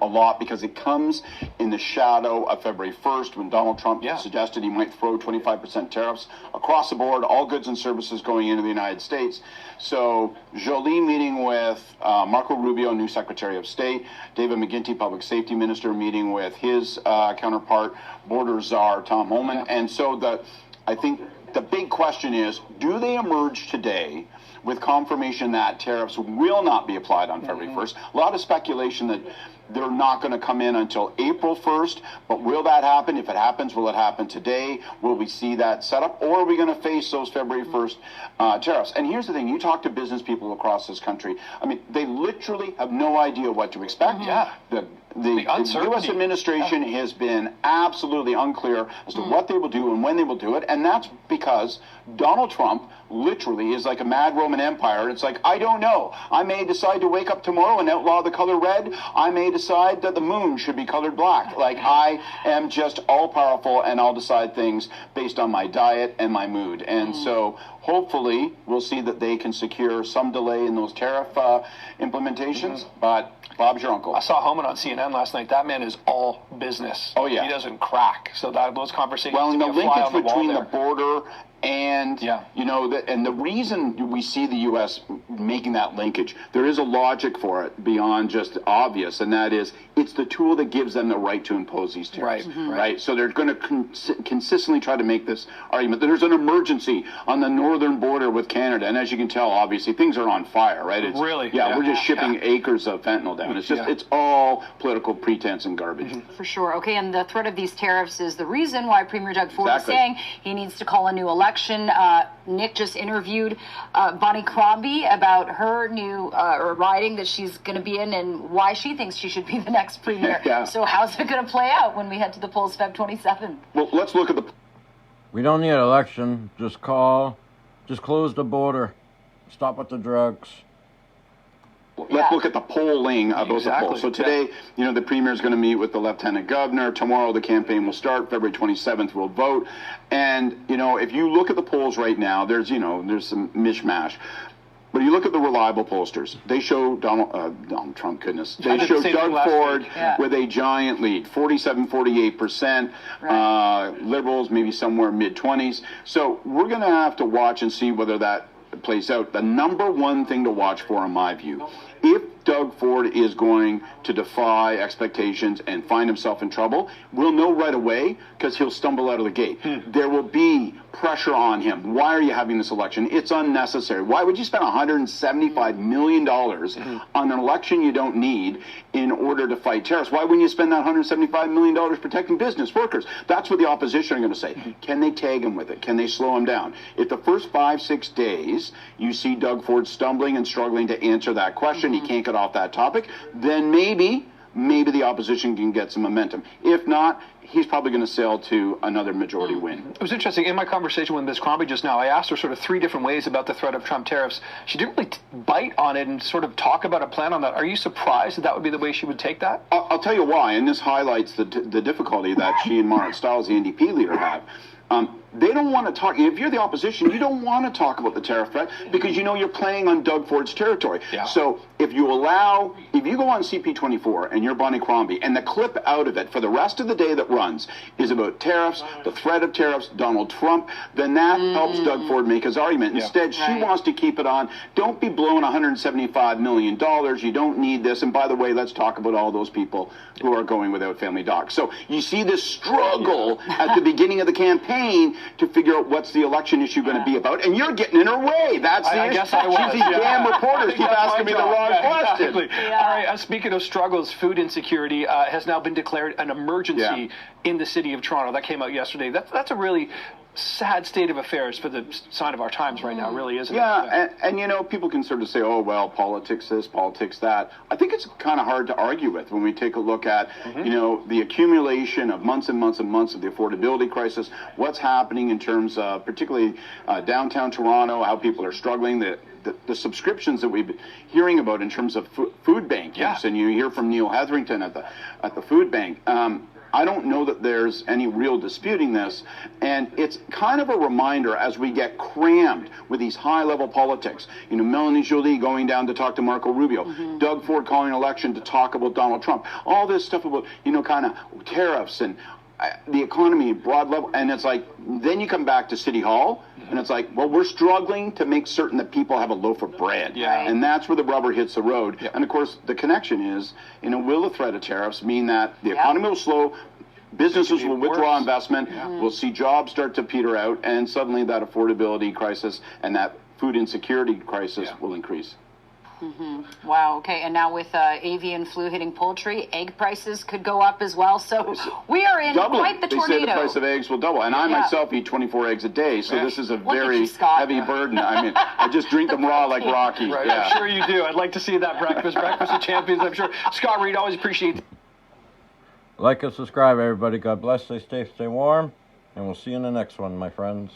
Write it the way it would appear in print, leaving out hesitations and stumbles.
a lot because it comes in the shadow of February 1st when Donald Trump suggested he might throw 25% tariffs across the board, all goods and services going into the United States. So Jolie meeting with Marco Rubio, new Secretary of State, David McGuinty, Public Safety Minister, meeting with his counterpart, Border Czar Tom Homan. And so I think the big question is, do they emerge today with confirmation that tariffs will not be applied on February 1st? A lot of speculation that they're not going to come in until April 1st, but will that happen? If it happens, will it happen today? Will we see that set up? Or are we going to face those February 1st tariffs? And here's the thing. You talk to business people across this country. I mean, they literally have no idea what to expect. The U.S. administration has been absolutely unclear as to what they will do and when they will do it, and that's because Donald Trump literally is like a mad Roman Empire. It's like, I don't know. I may decide to wake up tomorrow and outlaw the color red. I may decide that the moon should be colored black. Like, I am just all-powerful, and I'll decide things based on my diet and my mood. And so hopefully we'll see that they can secure some delay in those tariff implementations, but Bob's your uncle. I saw Homan on CNN last night. That man is all business. Oh, yeah. He doesn't crack. So those conversations. Well, and the linkage between the there. border and, you know, and the reason we see the U.S. making that linkage, there is a logic for it beyond just obvious, and that is it's the tool that gives them the right to impose these tariffs. Right. So they're going to consistently try to make this argument that there's an emergency on the northern border with Canada, and as you can tell, obviously, things are on fire, right? It's, really? Yeah, we're just shipping acres of fentanyl down. It's just, it's all political pretense and garbage. For sure. Okay, and the threat of these tariffs is the reason why Premier Doug Ford is saying he needs to call a new election. Nick just interviewed Bonnie Crombie about her new riding that she's going to be in and why she thinks she should be the next premier. So how's it going to play out when we head to the polls Feb 27th? Well, let's look at the... We don't need an election. Just close the border. Stop with the drugs. Let's look at the polling about the polls. So today, you know, the premier is going to meet with the lieutenant governor. Tomorrow, the campaign will start. February 27th, we'll vote. And, you know, if you look at the polls right now, there's some mishmash. But you look at the reliable pollsters. They show Donald Trump, goodness. They show Doug Ford with a giant lead, 47-48%. Liberals, maybe somewhere mid-20s. So we're going to have to watch and see whether that plays out. The number one thing to watch for, in my view, if Doug Ford is going to defy expectations and find himself in trouble, we'll know right away because he'll stumble out of the gate. There will be pressure on him. Why are you having this election? It's unnecessary. Why would you spend $175 million on an election you don't need in order to fight tariffs? Why wouldn't you spend that $175 million protecting business workers? That's what the opposition are going to say. Can they tag him with it? Can they slow him down? If the first 5-6 days you see Doug Ford stumbling and struggling to answer that question, he can't get off that topic, then maybe the opposition can get some momentum. If not, he's probably going to sail to another majority win. It was interesting. In my conversation with Ms. Crombie just now, I asked her sort of 3 different ways about the threat of Trump tariffs. She didn't really bite on it and sort of talk about a plan on that. Are you surprised that would be the way she would take that? I'll tell you why, and this highlights the difficulty that she and Marit Stiles, the NDP leader, have. They don't want to talk. If you're the opposition, you don't want to talk about the tariff threat because you know you're playing on Doug Ford's territory. So if you go on CP24 and you're Bonnie Crombie and the clip out of it for the rest of the day that runs is about tariffs, the threat of tariffs, Donald Trump, then that helps Doug Ford make his argument. Instead, she wants to keep it on. Don't be blowing $175 million. You don't need this. And by the way, let's talk about all those people who are going without family docs. So you see this struggle at the beginning of the campaign to figure out what's the election issue going to be about, and you're getting in her way. That's the issue. Guess I was. These damn reporters keep asking me the wrong question. All right, speaking of struggles, food insecurity has now been declared an emergency in the city of Toronto. That came out yesterday. That's a really sad state of affairs for the sign of our times right now, really, isn't it? And you know, people can sort of say, oh, well, politics this, politics that. I think it's kind of hard to argue with when we take a look at, you know, the accumulation of months and months and months of the affordability crisis, what's happening in terms of particularly downtown Toronto, how people are struggling, the subscriptions that we've been hearing about in terms of food bank use, and you hear from Neil Hetherington at the food bank. I don't know that there's any real disputing this. And it's kind of a reminder as we get crammed with these high-level politics. You know, Melanie Joly going down to talk to Marco Rubio, Doug Ford calling an election to talk about Donald Trump, all this stuff about, you know, kind of tariffs and the economy at broad level. And it's like, then you come back to City Hall, and it's like, well, we're struggling to make certain that people have a loaf of bread. Yeah. And that's where the rubber hits the road. Yeah. And of course, the connection is, you know, will the threat of tariffs mean that the economy will slow, businesses will withdraw investment, we'll see jobs start to peter out, and suddenly that affordability crisis and that food insecurity crisis will increase. Wow, okay. And now with avian flu hitting poultry, egg prices could go up as well. So we are in quite the tornado. They say the price of eggs will double. And I myself eat 24 eggs a day, so this is a very heavy burden. I mean, I just drink them raw like Rocky. Right. I'm sure you do. I'd like to see that breakfast of champions, I'm sure. Scott Reed, always appreciate it. Like and subscribe, everybody. God bless. Stay safe, stay warm. And we'll see you in the next one, my friends.